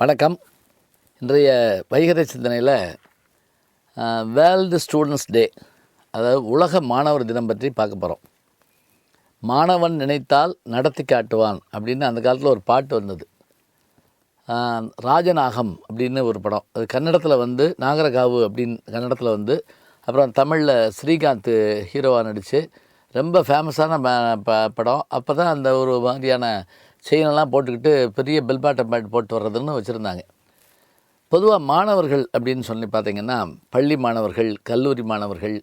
வணக்கம். இன்றைய வைகறை சிந்தனையில் வேர்ல்டு ஸ்டூடெண்ட்ஸ் டே, அதாவது உலக மாணவர் தினம் பற்றி பார்க்க போகிறோம். மாணவன் நினைத்தால் நடத்தி காட்டுவான் அப்படின்னு அந்த காலத்தில் ஒரு பாட்டு வந்தது. ராஜநாகம் அப்படின்னு ஒரு படம், அது கன்னடத்தில் வந்து நாகரகாவு அப்படின்னு கன்னடத்தில் வந்து, அப்புறம் தமிழில் ஸ்ரீகாந்த் ஹீரோவாக நடித்து ரொம்ப ஃபேமஸான படம். அப்போ தான் அந்த ஒரு மாதிரியான செயினெல்லாம் போட்டுக்கிட்டு பெரிய பெல்பாட்டம் பேட் போட்டு வர்றதுன்னு வச்சுருந்தாங்க. பொதுவாக மாணவர்கள் அப்படின்னு சொல்லி பார்த்திங்கன்னா, பள்ளி மாணவர்கள், கல்லூரி மாணவர்கள்,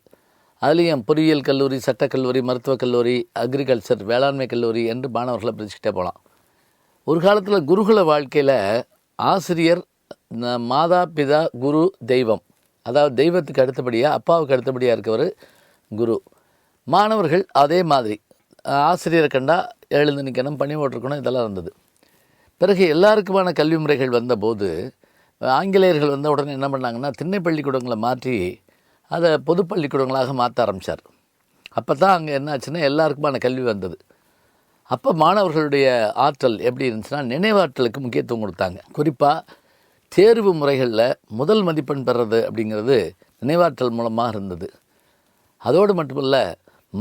அதுலேயும் பொறியியல் கல்லூரி, சட்டக்கல்லூரி, மருத்துவக் கல்லூரி, அக்ரிகல்ச்சர், வேளாண்மை கல்லூரி என்று மாணவர்களை பிரிச்சுக்கிட்டே போகலாம். ஒரு காலத்தில் குருகுல வாழ்க்கையில் ஆசிரியர் மாதா பிதா குரு தெய்வம், அதாவது தெய்வத்துக்கு அடுத்தபடியாக அப்பாவுக்கு அடுத்தபடியாக இருக்கவர் குரு. மாணவர்கள் அதே மாதிரி ஆசிரியரை கண்டா எழுந்து நிற்கணும், பணி ஓட்டிருக்கணும், இதெல்லாம் இருந்தது. பிறகு எல்லாருக்குமான கல்வி முறைகள் வந்தபோது ஆங்கிலேயர்கள் வந்த உடனே என்ன பண்ணாங்கன்னா, திண்ணை பள்ளிக்கூடங்களை மாற்றி அதை பொது பள்ளிக்கூடங்களாக மாற்ற ஆரம்பித்தார். அப்போ தான் அங்கே என்ன ஆச்சுன்னா எல்லாருக்குமான கல்வி வந்தது. அப்போ மாணவர்களுடைய ஆற்றல் எப்படி இருந்துச்சுன்னா, நினைவாற்றலுக்கு முக்கியத்துவம் கொடுத்தாங்க. குறிப்பாக தேர்வு முறைகளில் முதல் மதிப்பெண் பெறுறது அப்படிங்கிறது நினைவாற்றல் மூலமாக இருந்தது. அதோடு மட்டுமல்ல,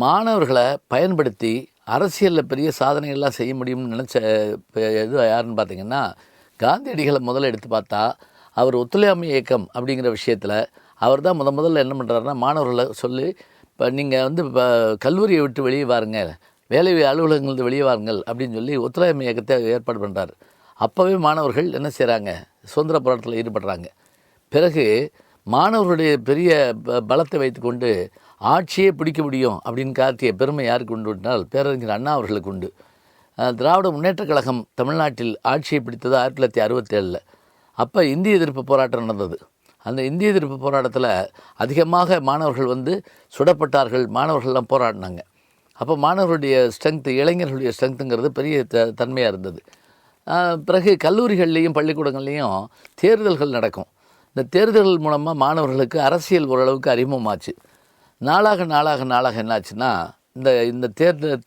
மாணவர்களை பயன்படுத்தி அரசியலில் பெரிய சாதனைகள்லாம் செய்ய முடியும்னு நினச்ச இது யாருன்னு பார்த்திங்கன்னா, காந்தியடிகளை முதல்ல எடுத்து பார்த்தா, அவர் ஒத்துழையாமை இயக்கம் அப்படிங்கிற விஷயத்தில் அவர் தான் முதல்ல என்ன பண்ணுறாருன்னா, மாணவர்களை சொல்லி, இப்போ நீங்கள் வந்து இப்போ கல்லூரியை விட்டு வெளியே வாருங்க, வேலை அலுவலகங்கள் வெளியே வாருங்கள் அப்படின்னு சொல்லி ஒத்துழையாமை இயக்கத்தை ஏற்பாடு பண்ணுறாரு. அப்போவே மாணவர்கள் என்ன செய்கிறாங்க, சுதந்திர போராட்டத்தில் ஈடுபடுறாங்க. பிறகு மாணவர்களுடைய பெரிய பலத்தை வைத்துக்கொண்டு ஆட்சியே பிடிக்க முடியும் அப்படின்னு காட்டிய பெருமை யாருக்கு உண்டு என்றால் பேரறிஞர் அண்ணா அவர்களுக்கு உண்டு. திராவிட முன்னேற்றக் கழகம் தமிழ்நாட்டில் ஆட்சியை பிடித்தது 1967. அப்போ இந்திய எதிர்ப்பு போராட்டம் நடந்தது. அந்த இந்திய எதிர்ப்பு போராட்டத்தில் அதிகமாக மாணவர்கள் வந்து சுடப்பட்டார்கள், மாணவர்கள்லாம் போராடினாங்க. அப்போ மாணவர்களுடைய ஸ்ட்ரென்த்து, இளைஞர்களுடைய ஸ்ட்ரென்த்துங்கிறது பெரிய தன்மையாக இருந்தது. பிறகு கல்லூரிகள்லேயும் பள்ளிக்கூடங்கள்லேயும் தேர்தல்கள் நடக்கும். இந்த தேர்தல்கள் மூலமாக மாணவர்களுக்கு அரசியல் ஓரளவுக்கு அறிமுகமாச்சு. நாளாக என்னாச்சுன்னா, இந்த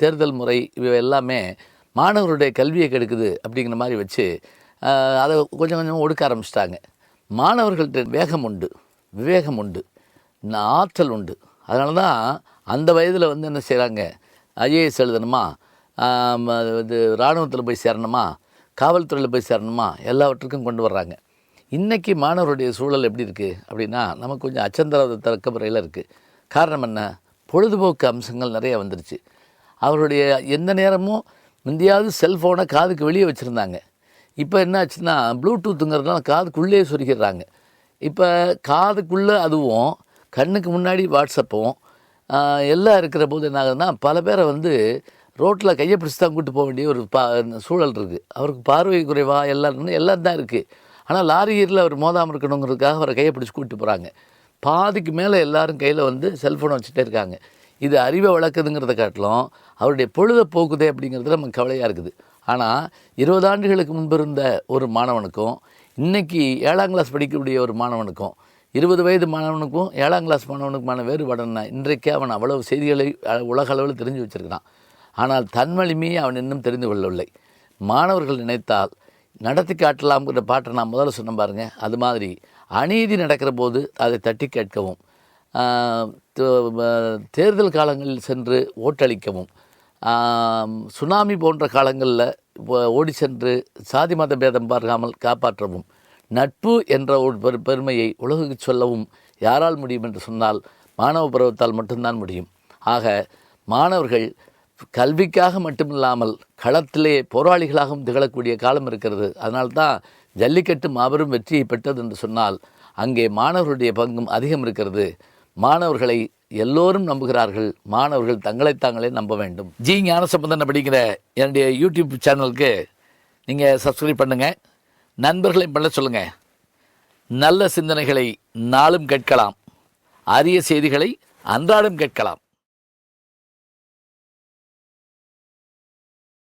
தேர்தல் முறை இவை எல்லாமே மாணவருடைய கல்வியை கெடுக்குது அப்படிங்கிற மாதிரி வச்சு அதை கொஞ்சம் ஒடுக்க ஆரம்பிச்சிட்டாங்க. மாணவர்கள்ட்ட வேகம் உண்டு, விவேகம் உண்டு, ஆற்றல் உண்டு. அதனால தான் அந்த வயதில் வந்து என்ன செய்கிறாங்க, ஐஏஎஸ் எழுதணுமா, இது இராணுவத்தில் போய் சேரணுமா, காவல்துறையில் போய் சேரணுமா, எல்லாவற்றுக்கும் கொண்டு வர்றாங்க. இன்றைக்கி மாணவருடைய சூழல் எப்படி இருக்குது அப்படின்னா, நமக்கு கொஞ்சம் அச்சந்தர தக்க முறையில் இருக்குது. காரணம் என்ன, பொழுதுபோக்கு அம்சங்கள் நிறைய வந்துருச்சு. அவருடைய எந்த நேரமும் முந்தையாவது செல்ஃபோனை காதுக்கு வெளியே வச்சுருந்தாங்க. இப்போ என்ன ஆச்சுன்னா, ப்ளூடூத்துங்கிறதுனால காதுக்குள்ளே சொருகிடுறாங்க. இப்போ காதுக்குள்ளே அதுவும் கண்ணுக்கு முன்னாடி வாட்ஸ்அப்பும் எல்லாம் இருக்கிற போது என்ன ஆகுதுன்னா, பல பேரை வந்து ரோட்டில் கையை பிடிச்சி தான் கூப்பிட்டு போக வேண்டிய ஒரு சூழல் இருக்குது. அவருக்கு பார்வை குறைவா எல்லாம் தான் இருக்குது. ஆனால் லாரியில் அவர் மோதாமல் இருக்கணுங்கிறதுக்காக அவரை கையை பிடிச்சி கூப்பிட்டு போகிறாங்க. பாதிக்கு மேலே எல்லோரும் கையில் வந்து செல்ஃபோனை வச்சுட்டே இருக்காங்க. இது அறிவை வளர்க்குதுங்கிறத காட்டிலும் அவருடைய பொழுதை போக்குதே அப்படிங்கிறது நமக்கு கவலையாக இருக்குது. ஆனால் 20 ஆண்டுகளுக்கு முன்பு இருந்த ஒரு மாணவனுக்கும் இன்றைக்கி 7ஆம் கிளாஸ் படிக்கக்கூடிய ஒரு மாணவனுக்கும், 20 வயது மாணவனுக்கும் 7ஆம் கிளாஸ் மாணவனுக்குமான வேறுபாடு என்ன? இன்றைக்கே அவன் அவ்வளவு செய்திகளை உலக அளவில் தெரிஞ்சு வச்சுருக்கிறான். ஆனால் தன் வலிமையை அவன் இன்னும் தெரிந்து கொள்ளவில்லை. மாணவர்கள் நினைத்தால் நடத்தி காட்டலாம்ங்கிற பாட்டை நான் முதல்ல சொன்ன பாருங்கள். அது மாதிரி அநீதி நடக்கிற போது அதை தட்டி கேட்கவும், தேர்தல் காலங்களில் சென்று ஓட்டளிக்கவும், சுனாமி போன்ற காலங்களில் ஓடி சென்று சாதி மத பேதம் பார்க்காமல் காப்பாற்றவும், நட்பு என்ற ஒரு பெருமையை உலகுக்கு சொல்லவும் யாரால் முடியும் என்று சொன்னால் மாணவ பருவத்தால் மட்டும்தான் முடியும். ஆக மாணவர்கள் கல்விக்காக மட்டுமில்லாமல் களத்திலே போராளிகளாகவும் திகழக்கூடிய காலம் இருக்கிறது. அதனால்தான் ஜல்லிக்கட்டு மாபெரும் வெற்றியை பெற்றது என்று சொன்னால் அங்கே மாணவர்களுடைய பங்கும் அதிகம் இருக்கிறது. மாணவர்களை எல்லோரும் நம்புகிறார்கள், மாணவர்கள் தங்களைத்தாங்களே நம்ப வேண்டும். ஜி ஞானசம்பந்தன் அப்படிங்கிற என்னுடைய யூடியூப் சேனலுக்கு நீங்கள் சப்ஸ்கிரைப் பண்ணுங்கள், நண்பர்களை பண்ண சொல்லுங்கள். நல்ல சிந்தனைகளை நாளும் கேட்கலாம், அரிய செய்திகளை அன்றாடம் கேட்கலாம்.